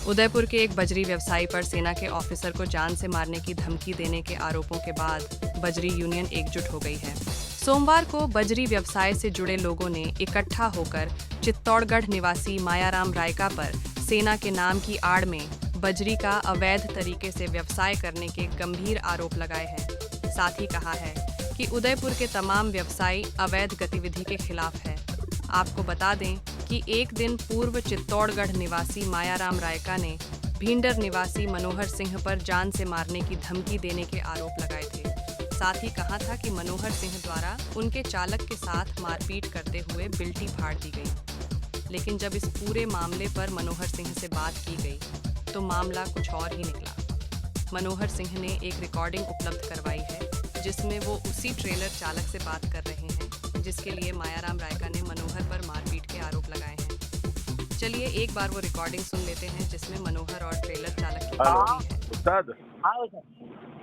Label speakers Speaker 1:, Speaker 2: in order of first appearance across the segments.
Speaker 1: उदयपुर के एक बजरी व्यवसायी पर सेना के ऑफिसर को जान से मारने की धमकी देने के आरोपों के बाद बजरी यूनियन एकजुट हो गई है। सोमवार को बजरी व्यवसाय से जुड़े लोगों ने इकट्ठा होकर चित्तौड़गढ़ निवासी मायाराम रायका पर सेना के नाम की आड़ में बजरी का अवैध तरीके से व्यवसाय करने के गंभीर आरोप लगाए हैं। साथ ही कहा है कि उदयपुर के तमाम व्यवसायी अवैध गतिविधि के खिलाफ है। आपको बता दें कि एक दिन पूर्व चित्तौड़गढ़ निवासी मायाराम रायका ने भींडर निवासी मनोहर सिंह पर जान से मारने की धमकी देने के आरोप लगाए थे। साथ ही कहा था कि मनोहर सिंह द्वारा उनके चालक के साथ मारपीट करते हुए बिल्टी फाड़ दी गई। लेकिन जब इस पूरे मामले पर मनोहर सिंह से बात की गई तो मामला कुछ और ही निकला। मनोहर सिंह ने एक रिकॉर्डिंग उपलब्ध करवाई है जिसमें वो उसी ट्रेलर चालक से बात कर रहे हैं जिसके लिए मायाराम रायका ने मनोहर पर मारपीट के आरोप लगाए हैं। चलिए एक बार वो रिकॉर्डिंग सुन लेते हैं जिसमें मनोहर और ट्रेलर चालक की बात हुई है।
Speaker 2: उस्ताद,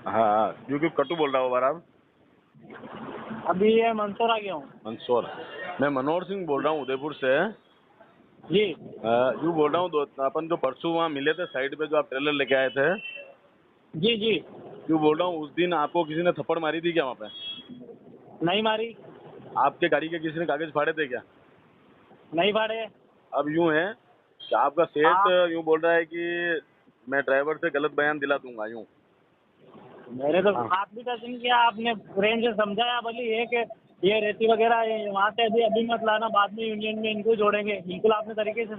Speaker 2: हाँ क्योंकि कटु बोल रहा हूँ बार।
Speaker 3: अभी ये मंदसौर आ गया हूँ।
Speaker 2: मंदसौर, मैं मनोहर सिंह बोल रहा हूँ उदयपुर से
Speaker 3: जी।
Speaker 2: यूँ बोल रहा हूँ, अपन जो परसों वहाँ मिले थे साइड पे जो आप ट्रेलर लेके आए थे।
Speaker 3: जी जी।
Speaker 2: यूँ बोल रहा हूँ, उस दिन आपको किसी ने थप्पड़ मारी थी क्या वहाँ पे?
Speaker 3: नहीं मारी।
Speaker 2: आपके गाड़ी के किसी ने कागज फाड़े थे क्या?
Speaker 3: नहीं फाड़े।
Speaker 2: अब यूँ है कि आपका सेठ यूँ बोल रहा है कि मैं ड्राइवर से गलत बयान दिला दूंगा। यूँ
Speaker 3: मेरे तो हाथ भी टच नहीं किया। आपने प्रेम से समझाया, बोली ये कि ये रेती वगैरह वहाँ से अभी मत लाना, बाद में यूनियन में इनको जोड़ेंगे। बिल्कुल आपने तरीके से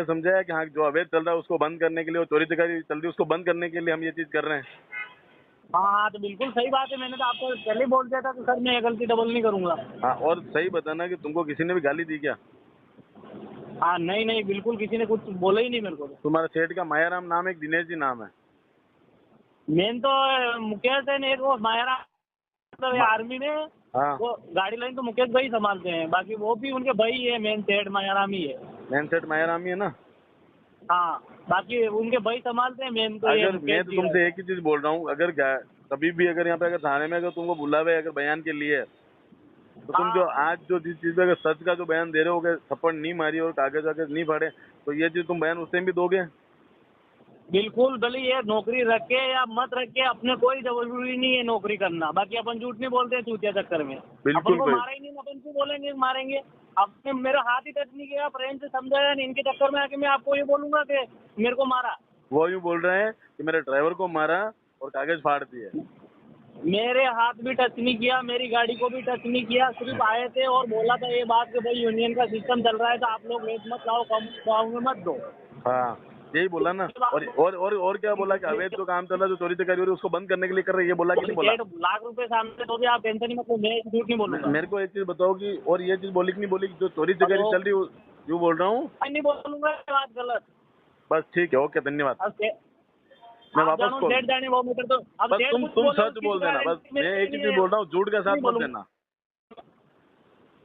Speaker 2: समझाया कि हाँ जो अवैध चल रहा है उसको बंद करने के लिए, चोरी चकारी चल रही है उसको बंद करने के लिए हम ये चीज़ कर रहे हैं।
Speaker 3: हाँ तो बिल्कुल सही बात है। मैंने तो आपको पहले बोल दिया था कि सर मैं ये गलती डबल नहीं करूँगा।
Speaker 2: हाँ, और सही बताना कि तुमको किसी ने भी गाली दी क्या?
Speaker 3: हाँ नहीं नहीं, बिल्कुल किसी ने कुछ बोला ही नहीं मेरे को।
Speaker 2: तुम्हारे सेठ का मायाराम नाम है, एक दिनेश जी नाम है?
Speaker 3: मेन तो मुकेश है, एक वो मायाराम, मतलब आर्मी में।
Speaker 2: हाँ,
Speaker 3: वो गाड़ी लाइन तो मुकेश भाई संभालते हैं, बाकी वो भी उनके भाई है। मेन सेठ मायाराम ही है।
Speaker 2: मेन सेठ मायाराम ही है ना?
Speaker 3: हाँ, बाकी उनके भाई संभालते हैं। मेन तो
Speaker 2: अगर मैं तो तुमसे एक ही चीज बोल रहा हूँ, अगर कभी भी अगर यहाँ पे अगर थाने में अगर तुमको बुलावे अगर बयान के लिए, तो तुम जो आज जो जिस चीज अगर सच का जो बयान दे रहे हो, अगर थप्पड़ नहीं मारी और कागज वागज नहीं फाड़े, तो ये चीज तुम बयान उस टाइम भी दोगे?
Speaker 3: बिल्कुल। भले ये नौकरी रखे या मत रखे, अपने कोई जरूरी नहीं है नौकरी करना। बाकी अपन झूठ नहीं बोलते चूतिया चक्कर में। अपन को मारा ही नहीं, अपन क्यों बोलेंगे मारेंगे? आपने मेरा हाथ ही टच नहीं किया, प्रेम से समझाया नहीं। इनके चक्कर में आके मैं आपको ये बोलूंगा कि मेरे को मारा।
Speaker 2: वो यूँ बोल रहे हैं कि मेरे ड्राइवर को मारा और कागज फाड़ दिए।
Speaker 3: मेरे हाथ भी टच नहीं किया, मेरी गाड़ी को भी टच नहीं किया। सिर्फ आए थे और बोला था ये बात कि भाई यूनियन का सिस्टम चल रहा है तो आप लोग रेट मत लाओ, कम में मत दो।
Speaker 2: हाँ, यही बोला ना। और क्या बोला कि अवैध जो काम चल रहा है, जो चोरी चकारी हो रही है उसको बंद करने के लिए कर रहे हैं, ये बोला कि नहीं बोला?
Speaker 3: लाख रुपए सामने तो भी आप टेंशन नहीं, मतलब मैं झूठ नहीं बोलूंगा।
Speaker 2: मेरे को एक चीज बताओ कि और ये चीज बोली कि नहीं बोली, जो चोरी चकारी चल रही है यूँ बोल रहा हूँ?
Speaker 3: नहीं बोलूंगा, बात गलत।
Speaker 2: बस ठीक है, ओके, धन्यवाद। मैं वापस
Speaker 3: वो मीटर तो
Speaker 2: बस तुम सच बोल देना। बस मैं एक ही चीज बोल रहा हूँ, झूठ का साथ मत देना।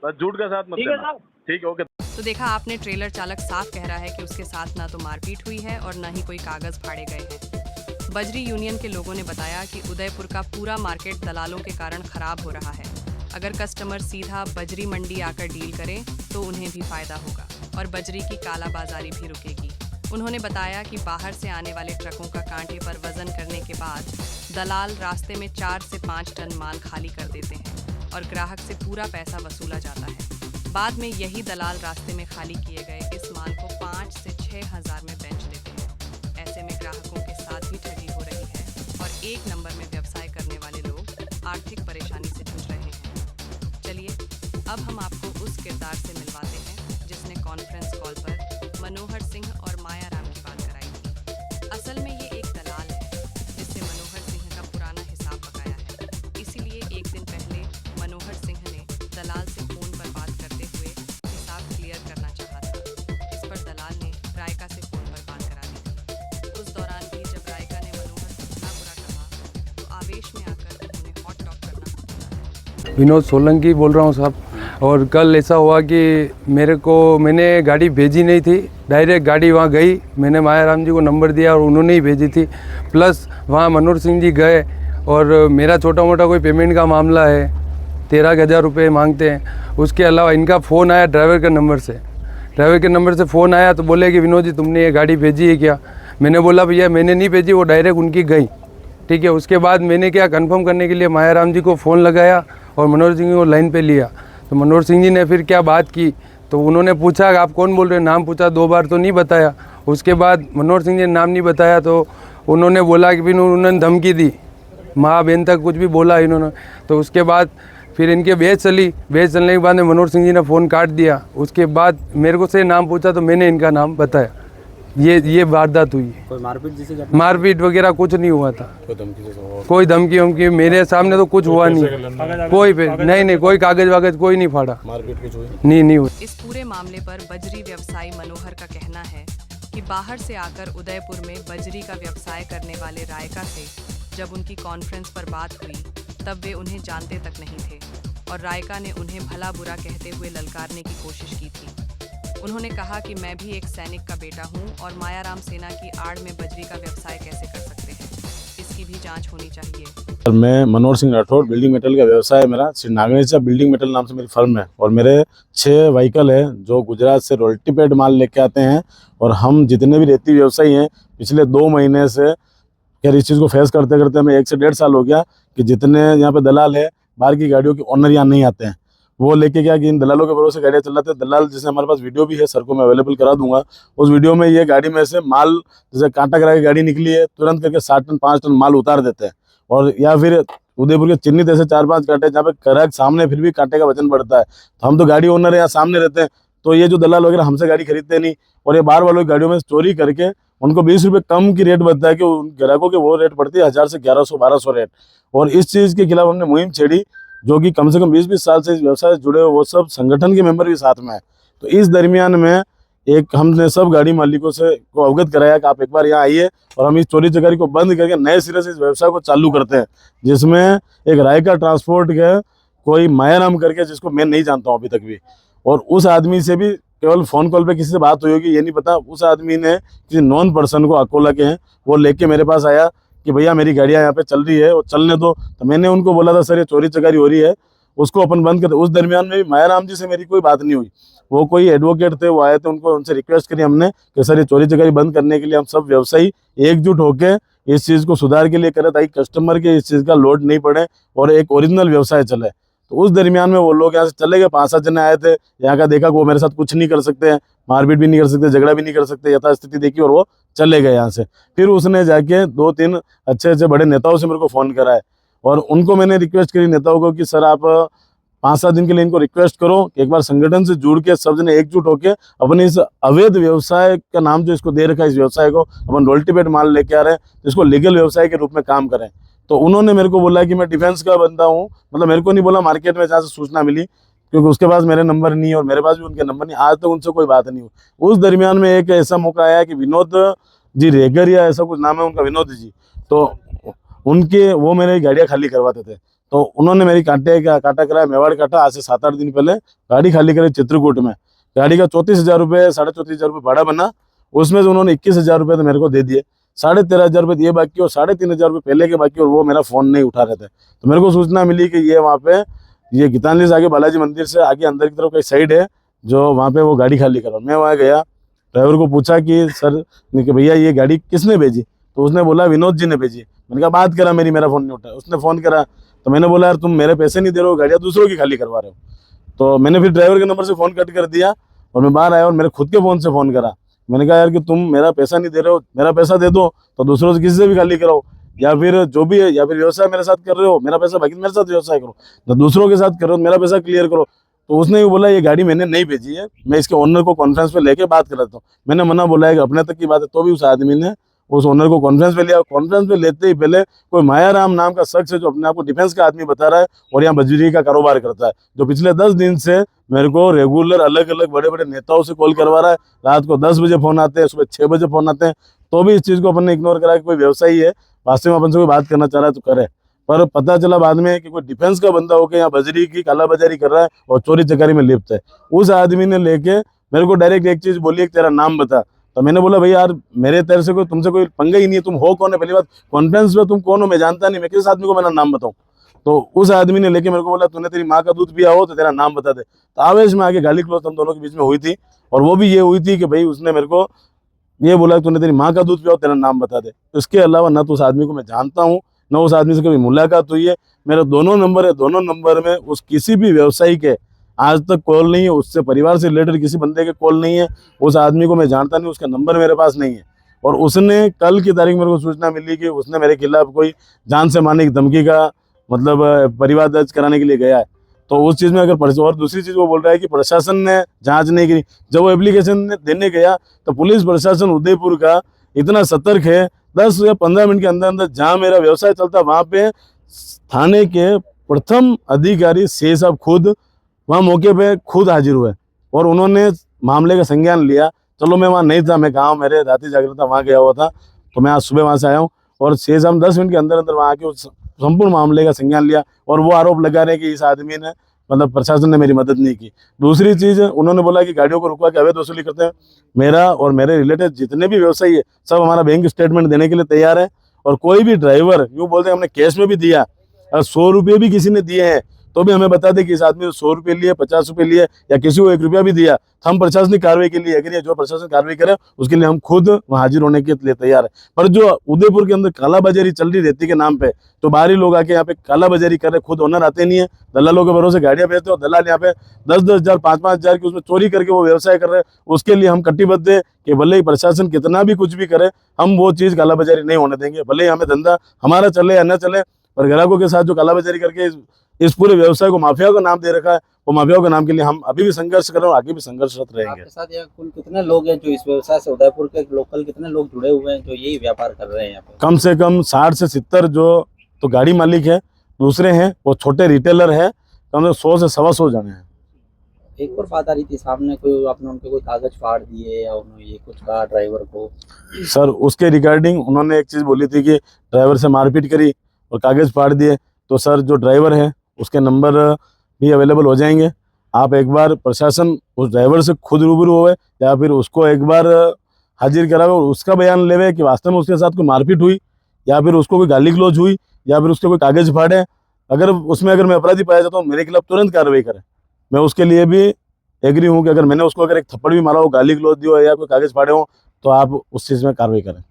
Speaker 2: बस झूठ का साथ मत देना। ठीक है, ओके।
Speaker 1: तो देखा आपने, ट्रेलर चालक साफ कह रहा है कि उसके साथ ना तो मारपीट हुई है और ना ही कोई कागज फाड़े गए हैं। बजरी यूनियन के लोगों ने बताया कि उदयपुर का पूरा मार्केट दलालों के कारण खराब हो रहा है। अगर कस्टमर सीधा बजरी मंडी आकर डील करें तो उन्हें भी फायदा होगा और बजरी की कालाबाजारी भी रुकेगी। उन्होंने बताया कि बाहर से आने वाले ट्रकों का कांटे पर वजन करने के बाद दलाल रास्ते में 4 से 5 टन माल खाली कर देते हैं और ग्राहक से पूरा पैसा वसूला जाता है। बाद में यही दलाल रास्ते में खाली किए गए इस माल को 5 से 6 हज़ार में बेच देते हैं। ऐसे में ग्राहकों के साथ भी ठगी हो रही है और एक नंबर में व्यवसाय करने वाले लोग आर्थिक परेशानी से जूझ रहे हैं। चलिए अब हम आपको उस किरदार से मिलवाते हैं जिसने कॉन्फ्रेंस कॉल पर मनोहर सिंह और मायाराम की बात कराई थी। असल में ये एक दलाल है जिससे मनोहर सिंह का पुराना हिसाब बकाया है। इसीलिए एक दिन पहले मनोहर सिंह ने दलाल से फोन पर बात करते हुए हिसाब क्लियर करना चाहा था। इस पर दलाल ने रायका से फोन पर बात करा दी थी। उस दौरान भी जब रायका ने मनोहर से बुरा बुरा कहा तो आवेश में आकर उन्होंने हॉट टॉक करना शुरू किया।
Speaker 4: विनोद सोलंकी बोल रहा हूँ साहब। और कल ऐसा हुआ कि मैंने गाड़ी भेजी नहीं थी, डायरेक्ट गाड़ी वहाँ गई। मैंने मायाराम जी को नंबर दिया और उन्होंने ही भेजी थी। प्लस वहाँ मनोहर सिंह जी गए और मेरा छोटा मोटा कोई पेमेंट का मामला है, 13,000 रुपये मांगते हैं। उसके अलावा इनका फ़ोन आया ड्राइवर के नंबर से। ड्राइवर के नंबर से फ़ोन आया तो बोले कि विनोद जी तुमने ये गाड़ी भेजी है क्या। मैंने बोला भैया मैंने नहीं भेजी, वो डायरेक्ट उनकी गई। ठीक है, उसके बाद मैंने क्या कंफर्म करने के लिए मायाराम जी को फ़ोन लगाया और मनोहर सिंह को लाइन पे लिया। तो मनोहर सिंह जी ने फिर क्या बात की, तो उन्होंने पूछा आप कौन बोल रहे हैं, नाम पूछा 2 बार तो नहीं बताया। उसके बाद मनोहर सिंह जी ने नाम नहीं बताया तो उन्होंने बोला कि फिर उन्होंने धमकी दी, माँ बहन तक कुछ भी बोला इन्होंने। तो उसके बाद फिर इनके बहस चलने के बाद में मनोहर सिंह जी ने फ़ोन काट दिया। उसके बाद मेरे को से नाम पूछा तो मैंने इनका नाम बताया। ये वारदात हुई है।
Speaker 5: कोई मारपीट जैसी घटना?
Speaker 4: मारपीट वगैरह कुछ नहीं हुआ था, कोई धमकी वमकी मेरे सामने तो कुछ हुआ नहीं, कोई नहीं कोई कागज वागज कोई नहीं फाड़ा,
Speaker 5: मारपीट कुछ हुई?
Speaker 4: नहीं हुई।
Speaker 1: इस पूरे मामले पर बजरी व्यवसायी मनोहर का कहना है कि बाहर से आकर उदयपुर में बजरी का व्यवसाय करने वाले रायका से जब उनकी कॉन्फ्रेंस पर बात हुई तब वे उन्हें जानते तक नहीं थे और रायका ने उन्हें भला बुरा कहते हुए ललकारने की कोशिश की थी। उन्होंने कहा कि मैं भी एक सैनिक का बेटा हूं और मायाराम सेना की आड़ में बजरी का व्यवसाय कैसे कर सकते हैं, इसकी भी जांच होनी चाहिए।
Speaker 6: मैं मनोहर सिंह राठौर, बिल्डिंग मेटल का व्यवसाय है मेरा। श्री नागनेचा बिल्डिंग मेटल नाम से मेरी फर्म है और मेरे 6 व्हीकल है जो गुजरात से रॉयल्टी पेड माल लेके आते हैं। और हम जितने भी रेती व्यवसायी हैं पिछले 2 महीने से खैर इस चीज़ को फेस करते करते हमें 1 से 1.5 साल हो गया कि जितने यहाँ पे दलाल है बाहर की गाड़ियों के ओनर यहाँ नहीं आते हैं, वो लेके क्या कि इन दलालों के भरोसे गाड़ियाँ चलाते हैं। दलाल जैसे हमारे पास वीडियो भी है, सर को मैं अवेलेबल करा दूंगा। उस वीडियो में ये गाड़ी में से माल जैसे कांटा करा के गाड़ी निकली है तुरंत करके 7 टन 5 टन माल उतार देते हैं। और या फिर उदयपुर के चिन्हित ऐसे 4-5 कांटे जहाँ पे ग्राहक सामने फिर भी कांटे का वजन बढ़ता है, तो हम तो गाड़ी ओनर है यहाँ सामने रहते हैं, तो ये जो दलाल वगैरह हमसे गाड़ी खरीदते नहीं और ये बाहर वालों की गाड़ियों में चोरी करके उनको 20 रुपये कम की रेट बताया है कि उन ग्राहकों के वो रेट पड़ती है 1000 से 1100-1200 रेट। और इस चीज़ के खिलाफ हमने मुहिम छेड़ी, जो कि कम से कम 20-20 साल से इस व्यवसाय से जुड़े हुए वो सब संगठन के मेंबर भी साथ में है। तो इस दरमियान में एक हमने सब गाड़ी मालिकों से को अवगत कराया कि आप एक बार यहाँ आइए और हम इस चोरी चकारी को बंद करके नए सिरे से इस व्यवसाय को चालू करते हैं, जिसमें एक रायका ट्रांसपोर्ट के कोई मायाराम करके जिसको मैं नहीं जानता हूँ अभी तक भी, और उस आदमी से भी केवल फ़ोन कॉल पे किसी से बात हुई होगी ये नहीं पता। उस आदमी ने किसी नॉन पर्सन को अकोला के हैं वो लेके मेरे पास आया कि भैया मेरी गाड़ियाँ यहाँ पे चल रही है और चलने दो। तो मैंने उनको बोला था सर ये चोरी चकारी हो रही है, उसको अपन बंद कर दे। उस दरमियान में भी मायाराम जी से मेरी कोई बात नहीं हुई, वो कोई एडवोकेट थे, वो आए थे, उनको उनसे रिक्वेस्ट करी हमने कि सर ये चोरी चकारी बंद करने के लिए हम सब व्यवसायी एकजुट होकर इस चीज़ को सुधार के लिए करें ताकि कस्टमर के इस चीज़ का लोड नहीं पड़े और एक ओरिजिनल व्यवसाय चले। तो उस दरमियान में वो लोग यहाँ से चले गए, 5-7 जने आए थे, यहाँ का देखा कि वो मेरे साथ कुछ नहीं कर सकते हैं, मारपीट भी नहीं कर सकते, झगड़ा भी नहीं कर सकते, यथास्थिति देखी और वो चले गए यहाँ से। फिर उसने जाके 2-3 अच्छे बड़े नेताओं से मेरे को फ़ोन करा है और उनको मैंने रिक्वेस्ट करी नेताओं को कि सर आप 5-7 दिन के लिए इनको रिक्वेस्ट करो कि एक बार संगठन से जुड़ के सब जने एकजुट होकर अपने इस अवैध व्यवसाय का नाम जो इसको दे रखा है, इस व्यवसाय को अपन रॉयल्टी पेड माल लेके आ रहे हैं, तो इसको लीगल व्यवसाय के रूप में काम करें। तो उन्होंने मेरे को बोला कि मैं डिफेंस का बंदा हूँ, मतलब मेरे को नहीं बोला, मार्केट में जहाँ से सूचना मिली, क्योंकि उसके पास मेरे नंबर नहीं है और मेरे पास भी उनके नंबर नहीं, आज तक उनसे कोई बात नहीं हुई। उस दरमियान में एक ऐसा मौका आया कि विनोद जी रेगर या ऐसा कुछ नाम है उनका, विनोद जी, तो उनके वो मेरी गाड़ियाँ खाली करवाते थे, तो उन्होंने मेरी काटा कराया, मेवाड़ काटा। आज से 7-8 दिन पहले गाड़ी खाली करी चित्रकूट में। गाड़ी का 34,000 रुपये 34,500 रुपये भाड़ा बना, उसमें से उन्होंने 21,000 रुपये तो मेरे को दे दिए, 13,500 रुपये ये बाकी और 3,500 रुपये पहले के बाकी, और वो मेरा फ़ोन नहीं उठा रहे थे। तो मेरे को सूचना मिली कि ये वहाँ पे ये गीतांजलि से आगे बालाजी मंदिर से आगे अंदर की तरफ कई साइड है जो वहाँ पे वो गाड़ी खाली करा। मैं वहाँ गया, ड्राइवर को पूछा कि सर कि भैया ये गाड़ी किसने भेजी, तो उसने बोला विनोद जी ने भेजी। मैंने कहा बात करा, मेरा फ़ोन नहीं उठा। उसने फ़ोन करा तो मैंने बोला यार तुम मेरे पैसे नहीं दे रहे हो, गाड़ियाँ दूसरों की खाली करवा रहे हो। तो मैंने फिर ड्राइवर के नंबर से फ़ोन कट कर दिया और मैं बाहर आया और मेरे खुद के फ़ोन से फ़ोन करा। मैंने कहा यार कि तुम मेरा पैसा नहीं दे रहे हो, मेरा पैसा दे दो तो दूसरों से किसी से भी खाली कराओ, या फिर जो भी है, या फिर व्यवसाय मेरे साथ कर रहे हो मेरा पैसा बाकी मेरे साथ व्यवसाय करो, तो दूसरों के साथ करो, मेरा पैसा क्लियर करो। तो उसने भी बोला ये गाड़ी मैंने नहीं भेजी है, मैं इसके ओनर को कॉन्फ्रेंस पे लेके बात कर रहा हूँ। मैंने मना बोला है कि अपने तक की बात है, तो भी उस आदमी ने उस ओनर को कॉन्फ्रेंस पे लिया। कॉन्फ्रेंस पे लेते ही पहले कोई मायाराम नाम का शख्स है जो अपने आप को डिफेंस का आदमी बता रहा है और यहाँ बजरी का कारोबार करता है, जो पिछले 10 दिन से मेरे को रेगुलर अलग अलग बड़े बड़े नेताओं से कॉल करवा रहा है। रात को 10 बजे फ़ोन आते हैं, सुबह 6 बजे फ़ोन आते हैं, तो भी इस चीज़ को अपन ने इग्नोर करा कि कोई व्यवसायी है, वास्तव में अपन से कोई बात करना चाह रहा है तो करे। पर पता चला बाद में कि कोई डिफेंस का बंदा होकर यहाँ बजरी की कालाबाजारी कर रहा है और चोरी चकारी में लिप्त है। उस आदमी ने लेके मेरे को डायरेक्ट एक चीज़ बोली, तेरा नाम बता। तो मैंने बोला भाई यार मेरे तेरे से कोई तुमसे कोई पंगा ही नहीं है, तुम हो कौन है, पहली बात कॉन्फ्रेंस में तुम कौन हो मैं जानता नहीं, मैं किस आदमी को मेरा नाम बताऊं। तो उस आदमी ने लेके मेरे को बोला तूने तेरी माँ का दूध पिया हो तो तेरा नाम बता दे। तो आवेश में आके गाली गलौज हम दोनों के बीच में हुई थी, और वो भी ये हुई थी कि भाई उसने मेरे को ये बोला तूने तेरी माँ का दूध पिया हो तेरा नाम बता दे। इसके अलावा ना तो उस आदमी को मैं जानता हूँ, ना उस आदमी से कभी मुलाकात हुई है। मेरे दोनों नंबर है, दोनों नंबर में उस किसी भी व्यवसायी के आज तक कॉल नहीं है, उससे परिवार से रिलेटेड किसी बंदे के कॉल नहीं है। उस आदमी को मैं जानता नहीं, उसका नंबर मेरे पास नहीं है। और उसने कल की तारीख मेरे को सूचना मिली कि उसने मेरे खिलाफ कोई जान से मारने की धमकी का मतलब परिवार दर्ज कराने के लिए गया है। तो उस चीज़ में अगर और दूसरी चीज़ वो बोल रहा है कि प्रशासन ने जांच नहीं की। जब वो एप्लीकेशन देने गया तो पुलिस प्रशासन उदयपुर का इतना सतर्क है, 10 या 15 मिनट के अंदर अंदर जहाँ मेरा व्यवसाय चलता वहाँ पे थाने के प्रथम अधिकारी से साहब खुद वहाँ मौके पे खुद हाजिर हुए और उन्होंने मामले का संज्ञान लिया। चलो मैं वहाँ नहीं था, मैं गाँव मेरे रात्रि जागरण था, वहाँ गया हुआ था, तो मैं आज सुबह वहाँ से आया हूँ। और 6-10 मिनट के अंदर अंदर वहाँ आके उस संपूर्ण मामले का संज्ञान लिया। और वो आरोप लगा रहे हैं कि इस आदमी ने मतलब प्रशासन ने मेरी मदद नहीं की। दूसरी चीज़ उन्होंने बोला कि गाड़ियों को रुकवा के अवैध वसूली करते हैं। मेरा और मेरे रिलेटेड जितने भी व्यवसायी है सब हमारा बैंक स्टेटमेंट देने के लिए तैयार है। और कोई भी ड्राइवर यूँ बोलते हैं हमने कैश में भी दिया, अगर 100 रुपये भी किसी ने दिए हैं तो भी हमें बता दे कि इस आदमी ने 100 रुपये लिए, 50 रुपये लिए या किसी को 1 रुपया भी दिया, तो हम प्रशासनिक कार्रवाई के लिए अगर ये जो प्रशासन कार्रवाई करे उसके लिए हम खुद वहाँ हाजिर होने के लिए तैयार है। पर जो उदयपुर के अंदर कालाबाजारी चल रही रहती के नाम पे, तो बाहरी लोग आके यहाँ पे कालाबाजारी कर रहे, खुद ओनर आते नहीं है, दलालों के भरोसे गाड़ियाँ भेजते हो, दलाल यहाँ पे 10-10 हज़ार 5-5 हज़ार की उसमें चोरी करके वो व्यवसाय कर रहे हैं। उसके लिए हम कटिबद्ध है कि भले ही प्रशासन कितना भी कुछ भी करे, हम वो चीज़ कालाबाजारी नहीं होने देंगे। भले ही हमें धंधा हमारा चले या न चले, पर ग्राहकों के साथ जो कालाबाजारी करके इस पूरे व्यवसाय को माफिया का नाम दे रखा है, वो माफियाओं के नाम के लिए हम अभी भी संघर्ष कर रहे हैं और आगे भी संघर्षरत रहेंगे।
Speaker 5: आपके साथ यहाँ कुल कितने लोग हैं जो इस व्यवसाय से, उदयपुर के लोकल कितने लोग जुड़े हुए हैं जो यही व्यापार कर रहे हैं यहाँ पे?
Speaker 6: कम से कम 60 से 70 जो तो गाड़ी मालिक है, दूसरे हैं वो छोटे रिटेलर है, कम से 100 से 125 जने हैं।
Speaker 5: एक और बात आ रही थी सामने, कोई आपने उनके कोई कागज फाड़ दिए या उन्होंने ये कुछ कहा ड्राइवर को?
Speaker 6: सर उसके रिगार्डिंग उन्होंने एक चीज़ बोली थी कि ड्राइवर से मारपीट करी और कागज फाड़ दिए। तो सर जो ड्राइवर है उसके नंबर भी अवेलेबल हो जाएंगे। आप एक बार प्रशासन उस ड्राइवर से खुद रूबरू होवे या फिर उसको एक बार हाजिर करावे और उसका बयान लेवे कि वास्तव में उसके साथ कोई मारपीट हुई या फिर उसको कोई गाली गलौज हुई या फिर उसके कोई कागज फाड़े। अगर मैं अपराधी पाया जाता हूँ मेरे खिलाफ तुरंत कार्रवाई करें। मैं उसके लिए भी एग्री हूँ कि अगर मैंने उसको अगर एक थप्पड़ भी मारा हो, गाली गलौज दी हो या कोई कागज फाड़े हो, तो आप उस चीज़ में कार्रवाई करें।